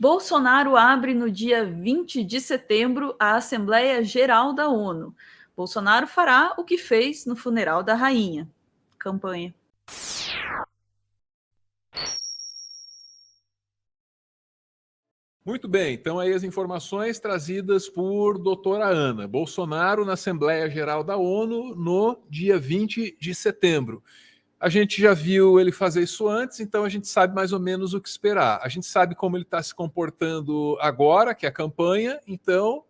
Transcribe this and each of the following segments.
Bolsonaro abre no dia 20 de setembro a Assembleia Geral da ONU. Bolsonaro fará o que fez no funeral da rainha. Campanha. Muito bem, então aí as informações trazidas por doutora Ana. Bolsonaro na Assembleia Geral da ONU no dia 20 de setembro. A gente já viu ele fazer isso antes, então a gente sabe mais ou menos o que esperar. A gente sabe como ele está se comportando agora, que é a campanha, então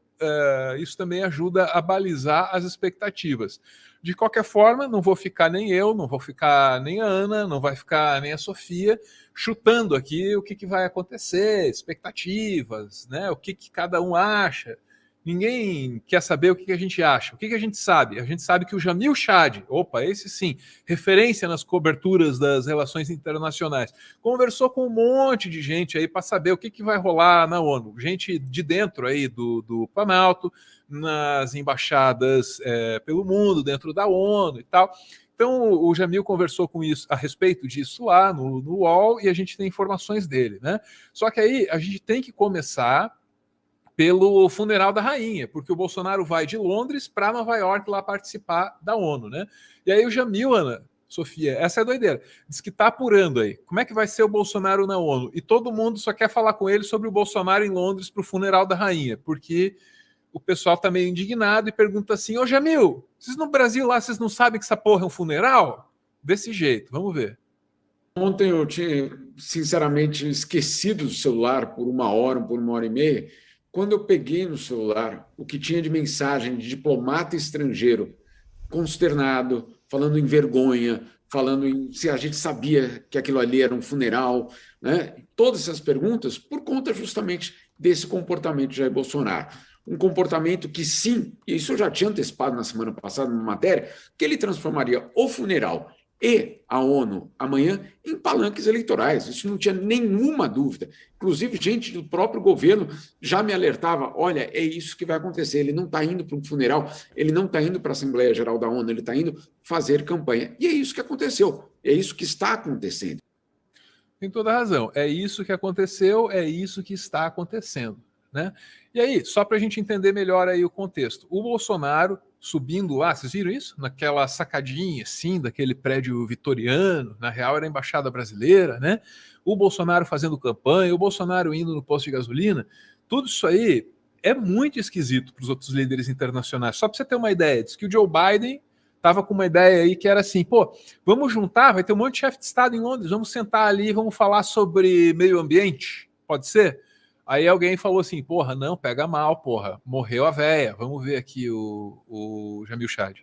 isso também ajuda a balizar as expectativas. De qualquer forma, não vou ficar nem eu, não vou ficar nem a Ana, não vai ficar nem a Sofia chutando aqui o que vai acontecer, expectativas, né? O que cada um acha. Ninguém quer saber o que a gente acha. O que a gente sabe? A gente sabe que o Jamil Chad, opa, esse sim, referência nas coberturas das relações internacionais, conversou com um monte de gente aí para saber o que vai rolar na ONU. Gente de dentro aí do Planalto, nas embaixadas pelo mundo, dentro da ONU e tal. Então o Jamil conversou com isso a respeito disso lá no UOL e a gente tem informações dele, né? Só que aí a gente tem que começar pelo funeral da rainha, porque o Bolsonaro vai de Londres para Nova York lá participar da ONU, né? E aí o Jamil, Ana, Sofia, essa é a doideira, diz que tá apurando aí. Como é que vai ser o Bolsonaro na ONU? E todo mundo só quer falar com ele sobre o Bolsonaro em Londres para o funeral da rainha, porque o pessoal tá meio indignado e pergunta assim: ô Jamil, vocês no Brasil lá, vocês não sabem que essa porra é um funeral? Desse jeito, vamos ver. Ontem eu tinha, sinceramente, esquecido do celular por uma hora e meia. Quando eu peguei no celular o que tinha de mensagem de diplomata estrangeiro, consternado, falando em vergonha, falando em se a gente sabia que aquilo ali era um funeral, né? Todas essas perguntas por conta justamente desse comportamento de Jair Bolsonaro. Um comportamento que, sim, e isso eu já tinha antecipado na semana passada numa matéria, que ele transformaria o funeral e a ONU amanhã em palanques eleitorais. Isso não tinha nenhuma dúvida. Inclusive, gente do próprio governo já me alertava: olha, é isso que vai acontecer. Ele não está indo para um funeral, ele não está indo para a Assembleia Geral da ONU, ele está indo fazer campanha. E é isso que aconteceu, é isso que está acontecendo. Tem toda a razão. É isso que aconteceu, é isso que está acontecendo, né? E aí, só para a gente entender melhor aí o contexto, o Bolsonaro subindo lá, vocês viram isso? Naquela sacadinha, assim, daquele prédio vitoriano, na real era a Embaixada Brasileira, né? O Bolsonaro fazendo campanha, o Bolsonaro indo no posto de gasolina, tudo isso aí é muito esquisito para os outros líderes internacionais. Só para você ter uma ideia, diz que o Joe Biden estava com uma ideia aí que era assim, pô, vamos juntar, vai ter um monte de chefe de Estado em Londres, vamos sentar ali e vamos falar sobre meio ambiente, pode ser? Aí alguém falou assim, porra, não, pega mal, porra, morreu a véia, vamos ver aqui o Jamil Chad.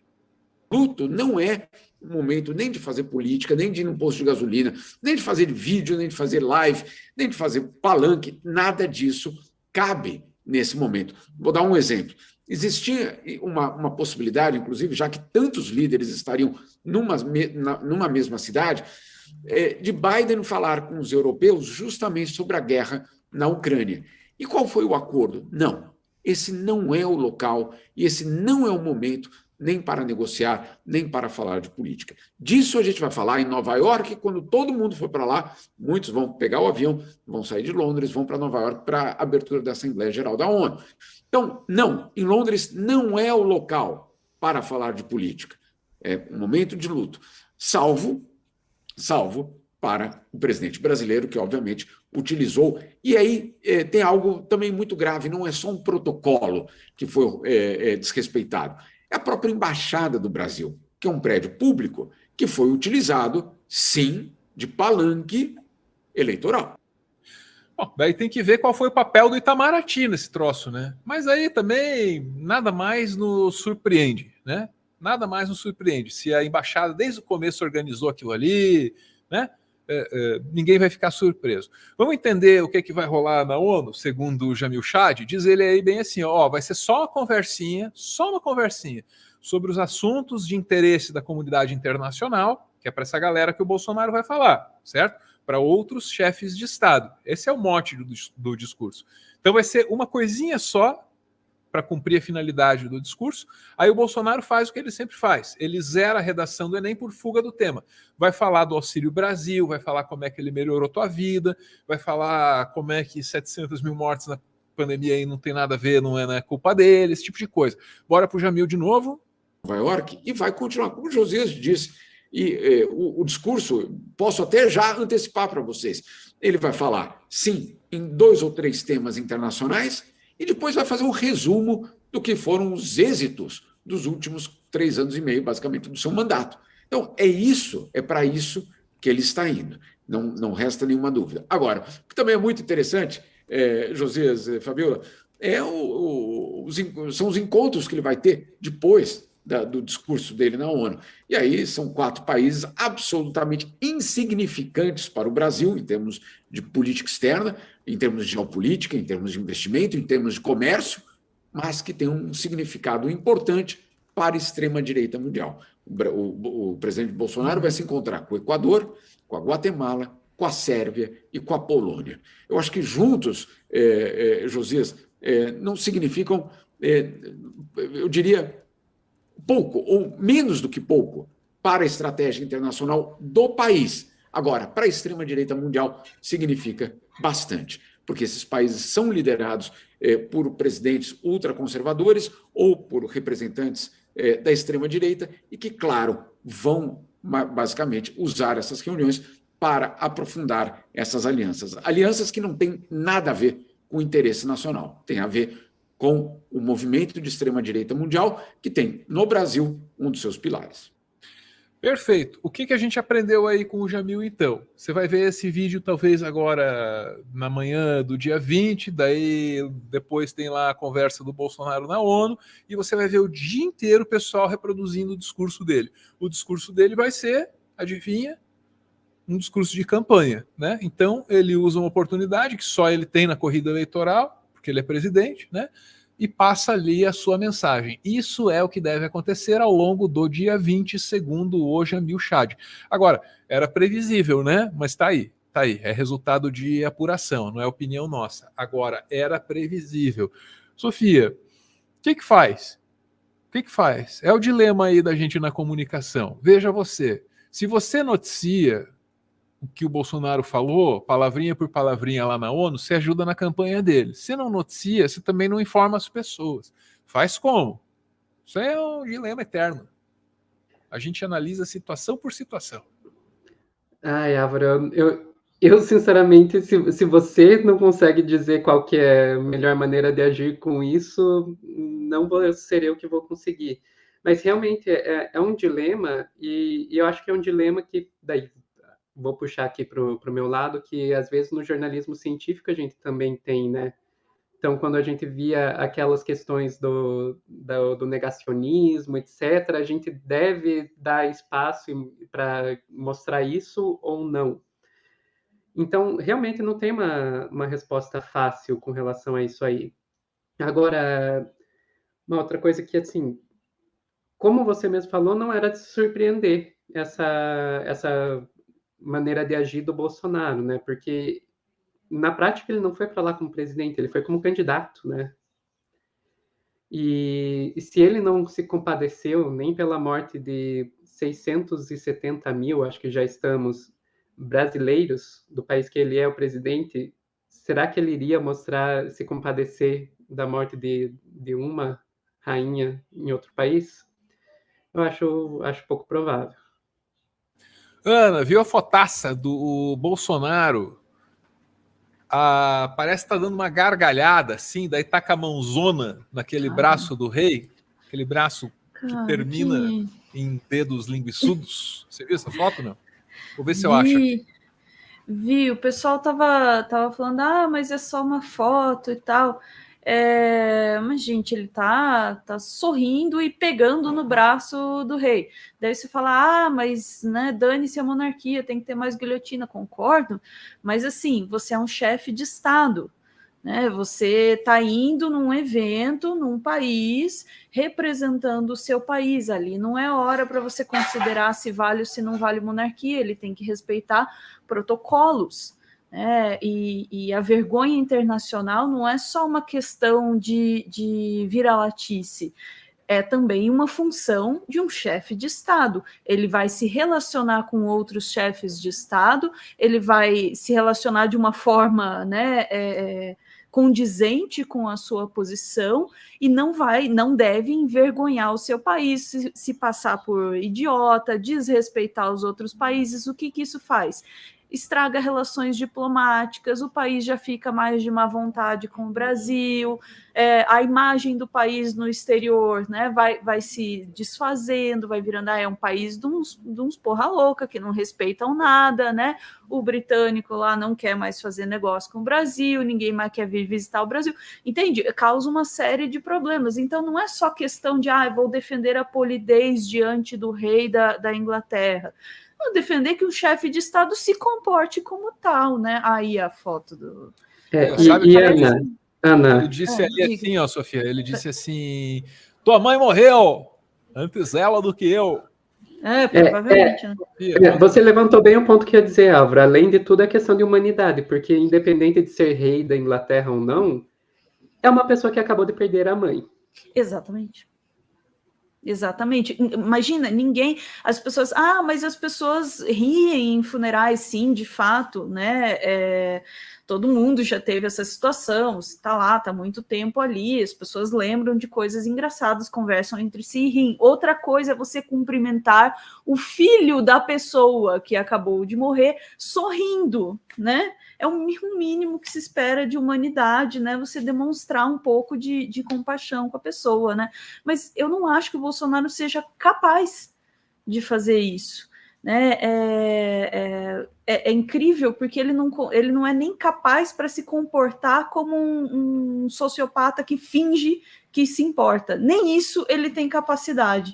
Luto não é o momento nem de fazer política, nem de ir no posto de gasolina, nem de fazer vídeo, nem de fazer live, nem de fazer palanque, nada disso cabe nesse momento. Vou dar um exemplo. Existia uma possibilidade, inclusive, já que tantos líderes estariam numa mesma cidade, de Biden falar com os europeus justamente sobre a guerra na Ucrânia. E qual foi o acordo? Não, esse não é o local e esse não é o momento nem para negociar, nem para falar de política. Disso a gente vai falar em Nova York, quando todo mundo for para lá, muitos vão pegar o avião, vão sair de Londres, vão para Nova York para a abertura da Assembleia Geral da ONU. Então, não, em Londres não é o local para falar de política. É um momento de luto, salvo para o presidente brasileiro, que obviamente utilizou. E aí tem algo também muito grave, não é só um protocolo que foi desrespeitado, é a própria Embaixada do Brasil, que é um prédio público que foi utilizado, sim, de palanque eleitoral. Bom, daí tem que ver qual foi o papel do Itamaraty nesse troço, né? Mas aí também nada mais nos surpreende, né? Nada mais nos surpreende. Se a embaixada desde o começo organizou aquilo ali, né? Ninguém vai ficar surpreso. Vamos entender o que vai rolar na ONU, segundo o Jamil Chad. Diz ele aí bem assim, ó, vai ser só uma conversinha sobre os assuntos de interesse da comunidade internacional, que é para essa galera que o Bolsonaro vai falar, certo? Para outros chefes de Estado. Esse é o mote do discurso. Então vai ser uma coisinha só para cumprir a finalidade do discurso. Aí o Bolsonaro faz o que ele sempre faz, ele zera a redação do Enem por fuga do tema. Vai falar do Auxílio Brasil, vai falar como é que ele melhorou tua vida, vai falar como é que 700 mil mortes na pandemia aí não tem nada a ver, não é culpa dele, esse tipo de coisa. Bora pro Jamil de novo. Nova York, e vai continuar, como o Josias disse. E o discurso, posso até já antecipar para vocês, ele vai falar, sim, em 2 ou 3 temas internacionais, e depois vai fazer um resumo do que foram os êxitos dos últimos 3 anos e meio, basicamente, do seu mandato. Então, é para isso que ele está indo, não resta nenhuma dúvida. Agora, o que também é muito interessante, Josias, Fabiola, são os encontros que ele vai ter depois do discurso dele na ONU. E aí são 4 países absolutamente insignificantes para o Brasil, em termos de política externa, em termos de geopolítica, em termos de investimento, em termos de comércio, mas que têm um significado importante para a extrema-direita mundial. O presidente Bolsonaro vai se encontrar com o Equador, com a Guatemala, com a Sérvia e com a Polônia. Eu acho que juntos, Josias, não significam, eu diria, pouco ou menos do que pouco para a estratégia internacional do país. Agora, para a extrema-direita mundial, significa bastante, porque esses países são liderados por presidentes ultraconservadores ou por representantes da extrema-direita e que, claro, vão basicamente usar essas reuniões para aprofundar essas alianças. Alianças que não têm nada a ver com o interesse nacional, tem a ver com o movimento de extrema-direita mundial, que tem, no Brasil, um dos seus pilares. Perfeito. O que a gente aprendeu aí com o Jamil, então? Você vai ver esse vídeo, talvez, agora na manhã do dia 20, daí depois tem lá a conversa do Bolsonaro na ONU, e você vai ver o dia inteiro o pessoal reproduzindo o discurso dele. O discurso dele vai ser, adivinha? Um discurso de campanha, né? Então, ele usa uma oportunidade que só ele tem na corrida eleitoral, porque ele é presidente, né? E passa ali a sua mensagem. Isso é o que deve acontecer ao longo do dia 20, segundo o Jamil Chad. Agora, era previsível, né? Mas tá aí. É resultado de apuração, não é opinião nossa. Agora, era previsível. Sofia, o que faz? É o dilema aí da gente na comunicação. Veja você, se você noticia o que o Bolsonaro falou, palavrinha por palavrinha lá na ONU, você ajuda na campanha dele. Se não noticia, você também não informa as pessoas. Faz como? Isso é um dilema eterno. A gente analisa situação por situação. Ai, Álvaro, eu sinceramente, se você não consegue dizer qual que é a melhor maneira de agir com isso, não ser eu que vou conseguir. Mas realmente é um dilema, e eu acho que é um dilema que, daí, vou puxar aqui para o meu lado, que às vezes no jornalismo científico a gente também tem, né? Então, quando a gente via aquelas questões do negacionismo, etc., a gente deve dar espaço para mostrar isso ou não. Então, realmente não tem uma resposta fácil com relação a isso aí. Agora, uma outra coisa que, assim, como você mesmo falou, não era de se surpreender essa maneira de agir do Bolsonaro, né? Porque na prática ele não foi para lá como presidente, ele foi como candidato, né? E se ele não se compadeceu nem pela morte de 670 mil, acho que já estamos, brasileiros do país que ele é o presidente, será que ele iria se compadecer da morte de uma rainha em outro país? Eu acho pouco provável. Ana, viu a fotaça do Bolsonaro? Parece que tá dando uma gargalhada, assim, daí tá com a mãozona naquele braço do rei, aquele braço que termina em dedos linguiçudos. Você viu essa foto, não? Vou ver se eu acho aqui. Vi, o pessoal tava falando, mas é só uma foto e tal. Mas, gente, ele tá sorrindo e pegando no braço do rei. Daí você fala, mas, né, dane-se a monarquia, tem que ter mais guilhotina, concordo. Mas, assim, você é um chefe de Estado, né? Você está indo num evento, num país, representando o seu país ali. Não é hora para você considerar se vale ou se não vale monarquia, ele tem que respeitar protocolos, E a vergonha internacional não é só uma questão de vira-latice, é também uma função de um chefe de Estado. Ele vai se relacionar com outros chefes de Estado, ele vai se relacionar de uma forma, né, condizente com a sua posição e não deve envergonhar o seu país, se passar por idiota, desrespeitar os outros países. O que isso faz? Estraga relações diplomáticas, o país já fica mais de má vontade com o Brasil, a imagem do país no exterior, né, vai se desfazendo, vai virando um país de uns porra louca que não respeitam nada, né? O britânico lá não quer mais fazer negócio com o Brasil, ninguém mais quer vir visitar o Brasil, entende? Causa uma série de problemas. Então não é só questão de vou defender a polidez diante do rei da Inglaterra. Defender que o chefe de Estado se comporte como tal, né? Aí a foto do... Sabe E Ana, ele disse ali assim, ó, Sofia, ele disse assim, tua mãe morreu antes ela do que eu. Provavelmente. Né? Você levantou bem o ponto que ia dizer, Álvaro. Além de tudo, é questão de humanidade, porque independente de ser rei da Inglaterra ou não, é uma pessoa que acabou de perder a mãe. Exatamente. Imagina, as pessoas, mas as pessoas riem em funerais, sim, de fato, né? Todo mundo já teve essa situação, você tá lá, tá muito tempo ali, as pessoas lembram de coisas engraçadas, conversam entre si e riem. Outra coisa é você cumprimentar o filho da pessoa que acabou de morrer sorrindo, né? É o mínimo que se espera de humanidade, né? Você demonstrar um pouco de compaixão com a pessoa, né? Mas eu não acho que o Bolsonaro seja capaz de fazer isso, né? É incrível porque ele não é nem capaz para se comportar como um sociopata que finge que se importa. Nem isso ele tem capacidade.